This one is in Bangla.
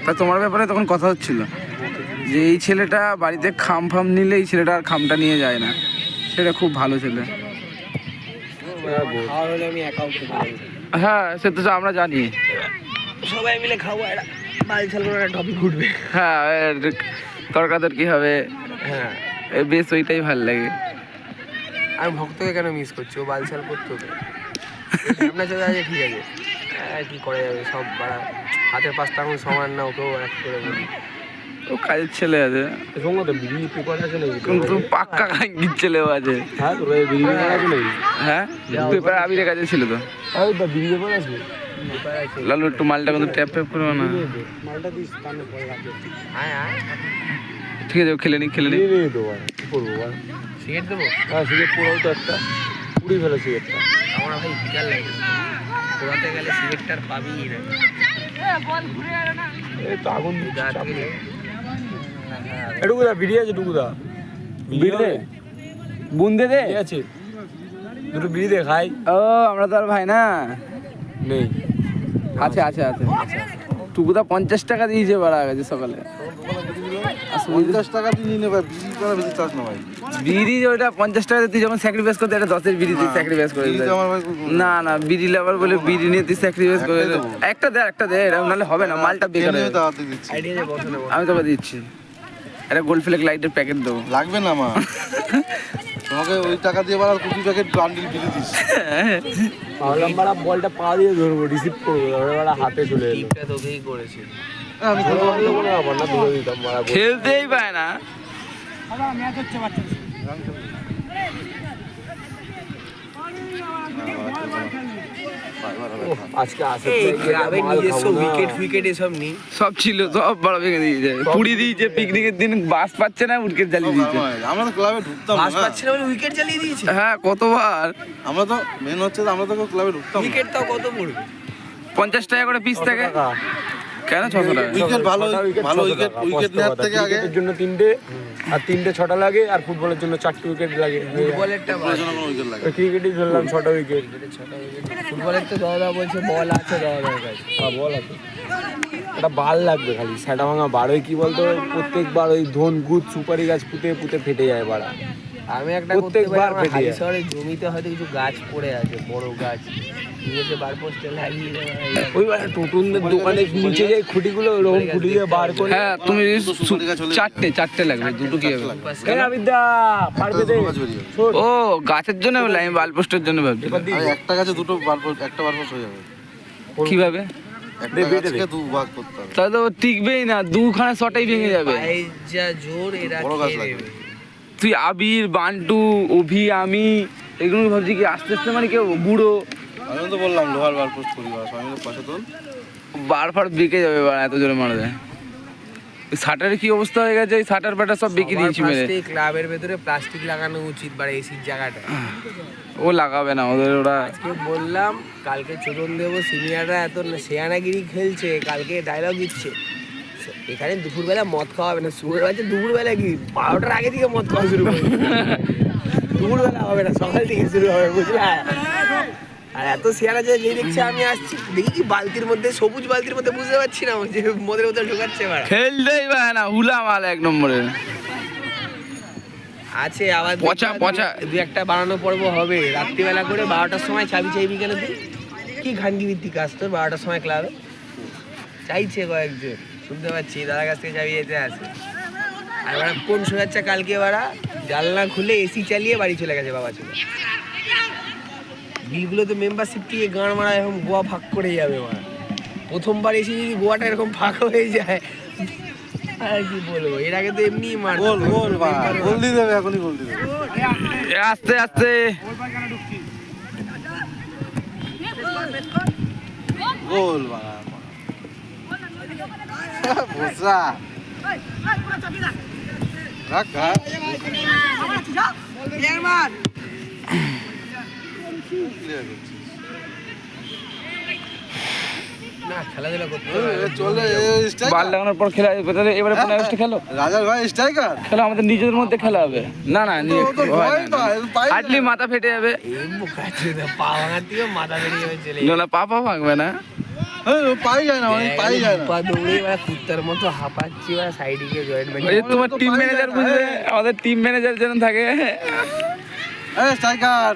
তা তোমার ব্যাপারে তখন কথা হচ্ছিল যে এই ছেলেটা বাড়িতে খাম ফাম নিলে এই ছেলেটা আর খামটা নিয়ে যায় না, সেটা খুব ভালো ছেলে। হ্যাঁ সে তো আমরা জানি, সবাই মিলে খাবো, একটা বালছাল করে একটা টপিক ঘুরবে। হ্যাঁ তর্কাতর্কি হবে, হ্যাঁ বেশ ওইটাই ভালো লাগে। আমি ভক্তকে কেন মিস করছি, ও বালছাল করতো তো আপনার চলে আছে, ঠিক আছে কি করা যাবে, সব বাড়া হাতের পাঁচটা এখন সমান না, ওকেও এক করে বলি। ও কাজের ছেলে আছে, কিন্তু পাক্কা কাঙ্গির ছেলেও আছে। হ্যাঁ পেপার আবিরের কাছে ছিল তো। লালু একটু মালটা কিন্তু ট্যাপ ট্যাপ করবে না? ঠিক আছে খেলে নি খেলে নি। সিগারেট দেবো? হ্যাঁ সিগারেট পোড়াও তো একটা, পুড়ি ফেলো সিগারেটটা। আমার ভাই বিকাল লাগে, পোড়াতে গেলে সিগারেটটা পাবি না। এই তো আগুন এটুকুদা বিড়ি আছে, টুকুদা বিড়ি দে, বুন্দে দে আছে, দুটো বিড়ি দে খাই। ও আমরা তো আর ভাই না, নেই আছে আছে আছে। টুকুদা 50 টাকা দিয়েছে বাড়া গেছে সকালে। 50 টাকা দিয়ে নিয়ে নেবে, বিড়ি করা বেশি চাস না ভাই। বিড়ি ওইটা 50 টাকা তুই যখন স্যাক্রিফাইস করতে, এটা 10-এর বিড়ি তুই স্যাক্রিফাইস করে দিলি। না না বিড়ি লাভার বলে বিড়ি নিয়ে তুই স্যাক্রিফাইস করে দিলি। একটা দে এরকম নাহলে হবে না, মালটা বেকার হবে। আমি তোকে দিচ্ছি একটা গোল্ড ফ্লেক লাইটের প্যাকেট দেবো। লাগবে না মা, তোমাকে ওই টাকা দিয়ে বাড়া কুটি প্যাকেট বান্ডিল বিড়ি দিস। আমরা বলটা পা দিয়ে ধরবো, রিসিভ করবো, ওরা হাতে চলে এলো। টিপটা তোকেই করেছে, আমি তো আবার না ধরে দিতাম, মারা খেলতেই পায় না। ম্যাচ হচ্ছে বাচ্চা আজকে আসে গ্রামে নিজস্ব উইকেট ফিকেট এসব নেই, সব ছিল, সব বড় ভেঙে দিয়েছে, পুড়ি দিয়েছে। পিকনিকের দিন বাস পাচ্ছে না, উইকেট জ্বালিয়ে দিয়েছে। আমরা তো ক্লাবে ঢুকতাম বাস না, পাচ্ছে না বলে উইকেট জ্বালিয়ে দিয়েছে। হ্যাঁ কতবার। আমরা তো মেন হচ্ছে আমরা তো ক্লাবে ঢুকতাম না। উইকেট তাও কত পড়বে? 50 টাকা করে পিস থাকে। কেন 600 টাকা? উইকেট ভালো ভালো উইকেট নেওয়ার থেকে আগে এর জন্য 3টে আর 3টে 6টা লাগে, আর ফুটবলের জন্য 4টে উইকেট লাগে। ফুটবলেরটা উইকেট লাগে, ক্রিকেটই ধরলাম 6টা উইকেট। ফুটবলের তো দাদা বলছে বল আছে, দাদার কাছে হ্যাঁ বল আছে, একটা বাল লাগবে খালি। সেটা ভাঙা বারোই কি বলতো, প্রত্যেকবার ওই ধন গুদ সুপারি গাছ পুঁতে পুঁতে ফেটে যায় বাড়া। আমি একটা প্রত্যেকবার ফেটে যায়। শহরে জমিতে হয়তো কিছু গাছ পড়ে আছে, বড় গাছ নিয়ে বার পোস্টে লাগিয়ে ওই টোটুনদের দোকানে নিচে যে খুঁটিগুলো ওরকম খুঁটি দিয়ে বার করে। হ্যাঁ তুমি চারটে লাগবে, দুটো কি হবে? বিদ্যা পারবে দে। ও গাছের জন্য বলে, আমি বাল পোস্টের জন্য ভাবছি। একটা গাছে দুটো বালপোস্ট, একটা বালপোস্ট হয়ে যাবে কিভাবে? একটা গাছকে দু ভাগ করতে হবে, তাহলে তো টিকবেই না, দুখানা শটাই ভেঙে যাবে। যা জোর এরা বড় গাছ লাগবে। তুই আবির বান্টু অভি আমি এগুলো ভাবছি কি আস্তে আস্তে মানে কেউ বুড়ো। আমি তো বললাম লোহার বালপোস্ট করি, সবাই মিলে পয়সা তোল, বার ফার বিকে যাবে, এত জোরে মারা যায়। শাটারের কি অবস্থা হয়ে গেছে, এই শাটার প্যাটার সব বিকে দিয়েছি মেরে। ক্লাবের ভেতরে প্লাস্টিক লাগানো উচিত, বা এসির জায়গাটা ও লাগাবে না, ওদের ওরা। আজকে বললাম কালকে চোদন দেবো, সিনিয়ররা এত শেয়ানাগিরি খেলছে, কালকে ডায়লগ দিচ্ছে এখানে দুপুরবেলা মদ খাওয়া হবে না। শুরু হচ্ছে দুপুরবেলা কি 12টার আগে থেকে মদ খাওয়া শুরু করবে, দুপুরবেলা হবে না, সকাল থেকে শুরু হবে, বুঝলা? আর এত শেয়ার আছে, যে দেখছি আমি আসছি দেখি কি বালতির মধ্যে, সবুজ বালতির মধ্যে, বুঝতে পারছি না যে মদের বোতল ঢোকাচ্ছে। খেলতেই পারে না, হুলা মাল এক নম্বরে আছে। আবার পচা দু একটা বানানো পর্ব হবে রাত্রিবেলা করে, 12টার সময় চাবি চাইবি কেন তুই? কি ঘাঙ্গি ভিত্তিক কাজ তোর 12টার সময় ক্লাবে? চাইছে কয়েকজন, শুনতে পাচ্ছি দাদার কাছ থেকে চাবি যেতে আসে। আর এবার কোন শোনাচ্ছে কালকে বাড়া জানলা খুলে এসি চালিয়ে বাড়ি চলে গেছে বাবা চলে। বিলগুলো তো মেম্বারশিপ দিয়ে গাঁড় মারা এরকম গোয়া ভাগ করে যাবে মারা। প্রথমবার এসে যদি গোয়াটা এরকম ফাঁকা হয়ে যায়, আর কি বলবো, এর আগে তো এমনি মার গোল গোল গোল দিয়ে দেবে, এখনই গোল দিয়ে দেবে। আস্তে আস্তে গোল বসা রাখ রাখ। না খেলাধুলা করতে চলে বাল লাগানোর পর খেলা এবারে 15 খেলো রাজার ভাই স্ট্রাইকার খেলা, আমাদের নিজেদের মধ্যে খেলা হবে। না না হাঁটলি মাথা ফেটে যাবে, পা ভাঙার থেকে মাথা বেরিয়ে যাবে চলে। না পা ভাঙবে না, পাই যায় না পাই যায় না পা দৌড়ে এবার কুত্তার মতো হাঁপাচ্ছি এবার সাইডে গিয়ে জয়েন্ট ওই যে তোমার টিম ম্যানেজার বুঝবে আমাদের টিম ম্যানেজার যেন থাকে স্ট্রাইকার